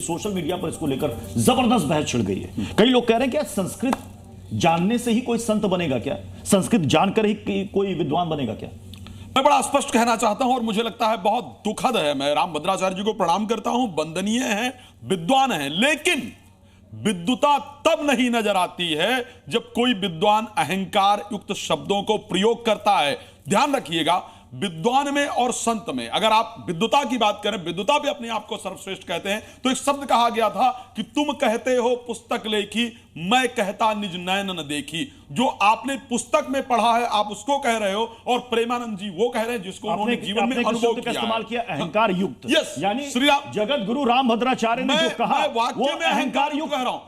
Social media पर इसको लेकर जबरदस्त बहस छिड़ गई है। कई लोग कह रहे हैं कि संस्कृत जानने से ही कोई संत बनेगा क्या, संस्कृत जानकर ही कोई विद्वान बनेगा क्या? मैं बड़ा स्पष्ट कहना चाहता हूं और मुझे लगता है बहुत दुखद है। मैं रामभद्राचार्य जी को प्रणाम करता हूं, वंदनीय हैं, विद्वान हैं, लेकिन विद्वता तब नहीं नजर आती है जब कोई विद्वान अहंकार युक्त शब्दों को प्रयोग करता है। ध्यान रखिएगा, विद्वान में और संत में अगर आप विद्वता की बात करें, विद्वता भी अपने आप को सर्वश्रेष्ठ कहते हैं, तो एक शब्द कहा गया था कि तुम कहते हो पुस्तक लेखी, मैं कहता निज नयन न देखी। जो आपने पुस्तक में पढ़ा है आप उसको कह रहे हो, और प्रेमानंद जी वो कह रहे हैं जिसको उन्होंने जीवन में अनुभव किया, इस्तेमाल किया, अहंकार युक्त। यस, यानी श्री राम जगत गुरु रामभद्राचार्य ने जो कहा, वाक्य में अहंकार युक्त कह रहा हूं।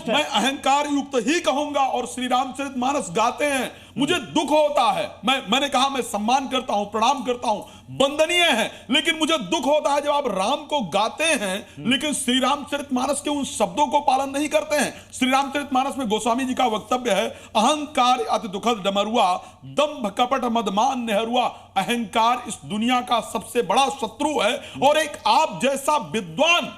मैं अहंकार युक्त ही कहूंगा। और श्री रामचरितमानस गाते हैं, मुझे दुख होता है, मैंने कहा मैं सम्मान करता हूं, प्रणाम करता हूं, वंदनीय है, लेकिन मुझे दुख होता है जब आप राम को गाते हैं लेकिन श्री रामचरितमानस के उन शब्दों को पालन नहीं करते हैं। श्री रामचरितमानस में गोस्वामी जी का वक्तव्य है, अहंकार अति दुखद डमरुआ, दंभ कपट मदमान नेहरुआ। अहंकार इस दुनिया का सबसे बड़ा शत्रु है। और एक आप जैसा विद्वान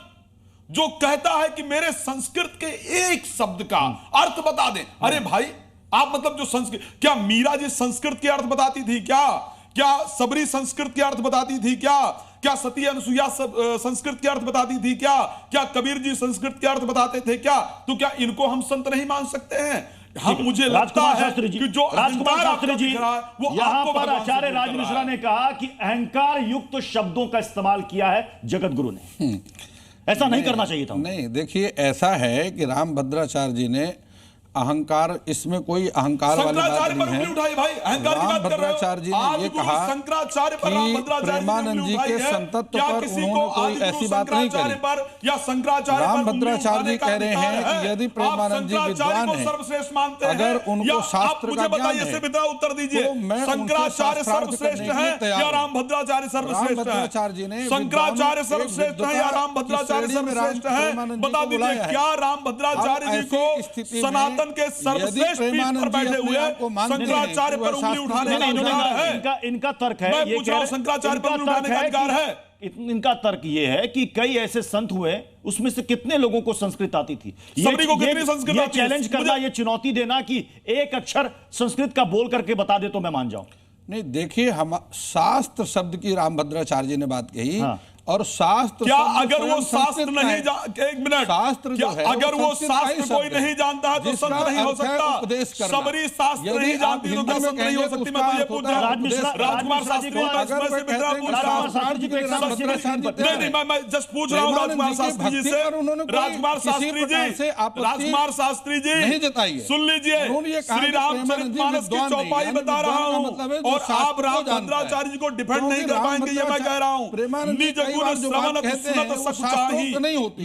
जो कहता है कि मेरे संस्कृत के एक शब्द का अर्थ बता दें, अरे भाई आप मतलब जो संस्कृत, क्या मीरा जी संस्कृत के अर्थ बताती थी क्या सबरी संस्कृत के अर्थ बताती थी क्या सती अनुसुईया संस्कृत के अर्थ बताती थी क्या कबीर जी संस्कृत के अर्थ बताते थे क्या? तो क्या इनको हम संत नहीं मान सकते हैं? हम मुझे लगता है कि जो राजकुमार शास्त्री जी, वो यहां पर आचार्य राज मिश्रा ने कहा कि अहंकार युक्त शब्दों का इस्तेमाल किया है जगत गुरु ने, ऐसा नहीं करना चाहिए था। नहीं, देखिए ऐसा है कि रामभद्राचार्य जी ने अहंकार, इसमें कोई अहंकार वाली बात नहीं है। रामभद्राचार्य जी ने ये कहा कि प्रेमानंद जी के संतत्व पर उन्होंने कोई ऐसी बात नहीं करी। रामभद्राचार्य जी कह रहे हैं कि यदि प्रेमानंद जी विद्वान हैं, अगर उनको शास्त्र का ज्ञान है, उत्तर दीजिए, शंकराचार्य सर्वश्रेष्ठ है या रामभद्राचार्य सर्वश्रेष्ठ है? शंकराचार्य सर्वश्रेष्ठ है या रामभद्राचार्य सर्वश्रेष्ठ है? बता दीजिए, क्या रामभद्राचार्य जी को सनातन के सर्वश्रेष्ठ पीठ पर बैठे हुए शंकराचार्य पर उंगली उठाने का अधिकार है? इनका तर्क है, मैं पूछ रहा हूं, शंकराचार्य पर उंगली उठाने का अधिकार है? इनका तर्क यह है कि कई ऐसे संत हुए, उसमें से कितने लोगों को संस्कृत आती थी। सभी को कितनी संस्कृत आती थी? चैलेंज करना, ये चुनौती देना कि एक अक्षर संस्कृत का बोल करके बता दे तो मैं मान जाऊं। नहीं, देखिए, हम शास्त्र शब्द की रामभद्राचार्य जी ने बात कही। हाँ। और शास्त्र, क्या अगर वो शास्त्र नहीं एक मिनट, शास्त्र जो है, अगर वो शास्त्र कोई नहीं जानता है तो संत नहीं हो सकता? सबरी शास्त्र नहीं जानती तो क्या संत नहीं हो सकती? मैं तो ये पूछ रहा हूं राजकुमार शास्त्री को, नहीं, मैं जस्ट पूछ रहा हूं राजकुमार शास्त्री जी से। राजकुमार शास्त्री जी सुन लीजिए, श्री रामचरितमानस की चौपाई बता रहा हूं और आप रामभद्राचार्य जी को डिफेंड नहीं कर पाएंगे, ये मैं कह रहा हूं। निज गुण श्रवण सुनत सक चाही,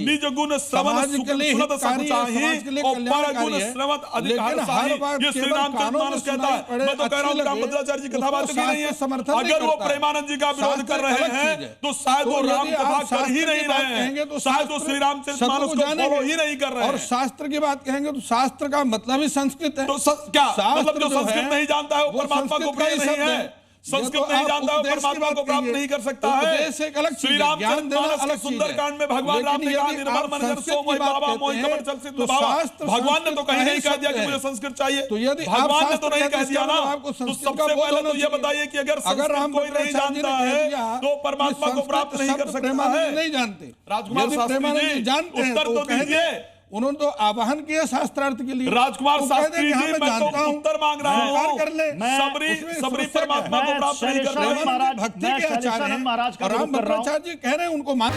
निज गुण श्रवण सुनत सक चाही और पर गुण श्रवण अधिकार चाही। ये श्री रामचरितमानस कहता है। मैं तो कह रहा हूं रामभद्राचार्य जी कथा बात कर रही है। अगर वो प्रेमानंद जी का विरोध कर रहे हैं तो शायद वो राम कथा कर ही नहीं रहे हैं, शायद वो श्री रामचरितमानस को फॉलो ही नहीं कर रहे हैं। और शास्त्र की बात कहेंगे तो शास्त्र का मतलब ही संस्कृत है। तो क्या मतलब जो संस्कृत नहीं जानता है वो परमात्मा को प्राप्त नहीं है? संस्कृत नहीं जानता है परमात्मा को प्राप्त नहीं कर सकता है? श्री रामचरितमानस के सुंदरकांड में भगवान राम ने कहा निर्भर मन जन सो मोहि बाबा मोहि कपट चल सिद्ध बाबा। भगवान ने तो कहीं नहीं कह दिया कि मुझे संस्कृत चाहिए, भगवान ने तो नहीं कह दिया ना। तो सबसे पहले तो ये बताइए कि अगर संस्कृत कोई नहीं जानता है तो परमात्मा को प्राप्त नहीं कर सकता है? नहीं जानते। राजकुमार शास्त्री जी उत्तर तो दीजिए। उन्होंने तो आवाहन किया शास्त्रार्थ के लिए। राजकुमार शास्त्री जी, मैं तो उत्तर मांग रहा हूं। सबरी परमात्मा को प्राप्त नहीं कर रहे, भक्ति के आचार्य हैं। रामभद्राचार्य जी कह रहे हैं उनको मान।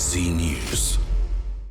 जी न्यूज़।